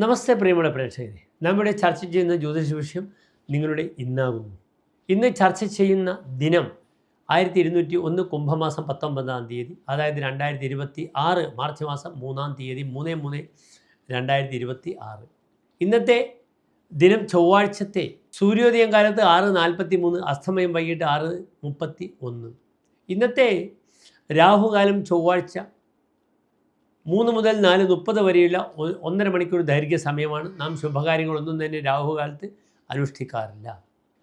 നമസ്തേ പ്രിയമുള്ള പ്രേക്ഷകരെ, നമ്മുടെ ചർച്ച ചെയ്യുന്ന ജ്യോതിഷ വിഷയം നിങ്ങളുടെ ഇന്നാകുന്നു. ഇന്ന് ചർച്ച ചെയ്യുന്ന ദിനം 1201 കുംഭമാസം 19-ാം തീയതി, അതായത് 2026 മാർച്ച് മാസം 3-ാം തീയതി 3/3/2026. ഇന്നത്തെ ദിനം ചൊവ്വാഴ്ചത്തെ സൂര്യോദയം കാലത്ത് 6:43, അസ്തമയം വൈകിട്ട് 6:31. ഇന്നത്തെ രാഹുകാലം ചൊവ്വാഴ്ച 3 മുതൽ 4:30 വരെയുള്ള 1.5 മണിക്കൂർ ദൈർഘ്യ സമയമാണ്. നാം ശുഭകാര്യങ്ങളൊന്നും തന്നെ രാഹുകാലത്ത് അനുഷ്ഠിക്കാറില്ല.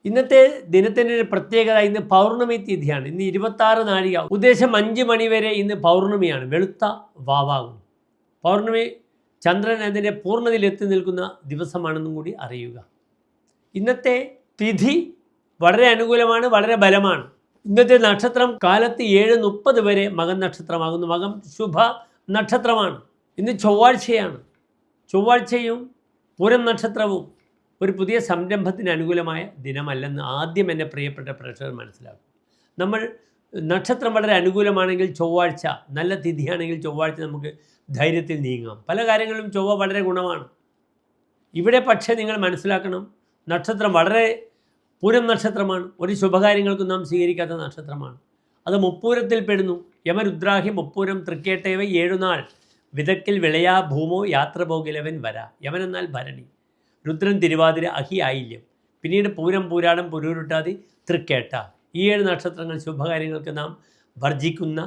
ഇന്നത്തെ ദിനത്തിൻ്റെ ഒരു പ്രത്യേകത, ഇന്ന് പൗർണമി തിഥിയാണ്. ഇന്ന് 26 നാഴിക, ഉദ്ദേശം 5 മണി വരെ ഇന്ന് പൗർണമിയാണ്. വെളുത്ത വാവാകും. പൗർണമി ചന്ദ്രൻ അതിൻ്റെ പൂർണ്ണതയിൽ എത്തി നിൽക്കുന്ന ദിവസമാണെന്നും കൂടി അറിയുക. ഇന്നത്തെ തിഥി വളരെ അനുകൂലമാണ്, വളരെ ബലമാണ്. ഇന്നത്തെ നക്ഷത്രം കാലത്ത് 7:30 വരെ മകം നക്ഷത്രമാകുന്നു. മകം ശുഭ നക്ഷത്രമാണ്. ഇന്ന് ചൊവ്വാഴ്ചയാണ്. ചൊവ്വാഴ്ചയും പൂരം നക്ഷത്രവും ഒരു പുതിയ സംരംഭത്തിന് അനുകൂലമായ ദിനമല്ലെന്ന് ആദ്യം എൻ്റെ പ്രിയപ്പെട്ട പ്രേക്ഷകർ മനസ്സിലാക്കും. നമ്മൾ നക്ഷത്രം വളരെ അനുകൂലമാണെങ്കിൽ ചൊവ്വാഴ്ച, നല്ല തിഥിയാണെങ്കിൽ ചൊവ്വാഴ്ച നമുക്ക് ധൈര്യത്തിൽ നീങ്ങാം. പല കാര്യങ്ങളിലും ചൊവ്വ വളരെ ഗുണമാണ്. ഇവിടെ പക്ഷേ നിങ്ങൾ മനസ്സിലാക്കണം, നക്ഷത്രം വളരെ പൂരം നക്ഷത്രമാണ്. ഒരു ശുഭകാര്യങ്ങൾക്കും നാം സ്വീകരിക്കാത്ത നക്ഷത്രമാണ്. അത് മുപ്പൂരത്തിൽ പെടുന്നു. യമരുദ്രാഹി മുപ്പൂരം തൃക്കേട്ടയവ 7 നാൾ വിതക്കിൽ വിളയാ ഭൂമോ യാത്ര പോകിലവൻ വരാ. യമൻ എന്നാൽ ഭരണി, രുദ്രൻ തിരുവാതിര, അഹി ആയില്യം, പിന്നീട് പൂരം, പൂരാടം, പുരൂരുട്ടാതി, തൃക്കേട്ട. ഈ 7 നക്ഷത്രങ്ങൾ ശുഭകാര്യങ്ങൾക്ക് നാം വർജിക്കുന്ന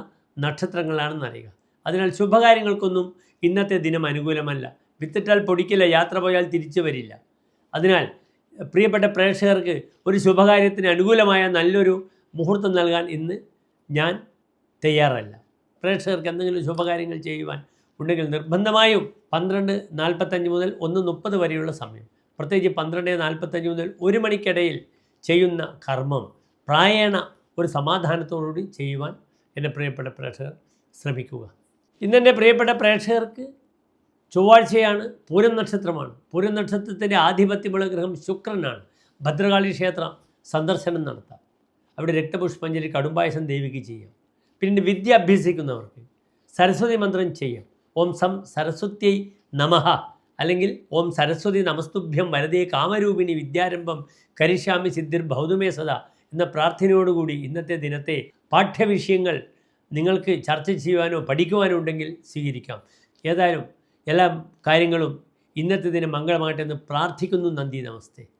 നക്ഷത്രങ്ങളാണെന്നറിയുക. അതിനാൽ ശുഭകാര്യങ്ങൾക്കൊന്നും ഇന്നത്തെ ദിനം അനുകൂലമല്ല. വിത്തിട്ടാൽ പൊടിക്കില്ല, യാത്ര പോയാൽ തിരിച്ചു വരില്ല. അതിനാൽ പ്രിയപ്പെട്ട പ്രേക്ഷകർക്ക് ഒരു ശുഭകാര്യത്തിന് അനുകൂലമായ നല്ലൊരു മുഹൂർത്തം നൽകാൻ ഇന്ന് ഞാൻ തയ്യാറല്ല. പ്രേക്ഷകർക്ക് എന്തെങ്കിലും ശുഭകാര്യങ്ങൾ ചെയ്യുവാൻ ഉണ്ടെങ്കിൽ നിർബന്ധമായും 12:45 മുതൽ 1:30 വരെയുള്ള സമയം, പ്രത്യേകിച്ച് 12:45 മുതൽ 1 മണിക്കിടയിൽ ചെയ്യുന്ന കർമ്മം പ്രായേണ ഒരു സമാധാനത്തോടുകൂടി ചെയ്യുവാൻ എൻ്റെ പ്രിയപ്പെട്ട പ്രേക്ഷകർ ശ്രമിക്കുക. ഇന്നെൻ്റെ പ്രിയപ്പെട്ട പ്രേക്ഷകർക്ക് ചൊവ്വാഴ്ചയാണ്, പൂരം നക്ഷത്രമാണ്. പൂരം നക്ഷത്രത്തിൻ്റെ ആധിപത്യമുള്ള ഗ്രഹം ശുക്രനാണ്. ഭദ്രകാളി ക്ഷേത്രം സന്ദർശനം നടത്താം. അവിടെ രക്തപുഷ്പാഞ്ജലി, കടുംപായസം ദേവിക്ക് ചെയ്യാം. പിന്നീട് വിദ്യ അഭ്യസിക്കുന്നവർക്ക് സരസ്വതി മന്ത്രം ചെയ്യാം. ഓം സം സരസ്വത്യൈ നമഃ, അല്ലെങ്കിൽ ഓം സരസ്വതി നമസ്തുഭ്യം വരദേ കാമരൂപിണി വിദ്യാരംഭം കരിഷ്യാമി സിദ്ധിർ ഭൗതുമേ സദാ എന്ന പ്രാർത്ഥനയോടുകൂടി ഇന്നത്തെ ദിനത്തെ പാഠ്യവിഷയങ്ങൾ നിങ്ങൾക്ക് ചർച്ച ചെയ്യുവാനോ പഠിക്കുവാനോ ഉണ്ടെങ്കിൽ സ്വീകരിക്കാം. ഏതായാലും എല്ലാ കാര്യങ്ങളും ഇന്നത്തെ ദിനം മംഗളമാകട്ടെ എന്ന് പ്രാർത്ഥിക്കുന്നു. നന്ദി, നമസ്തേ.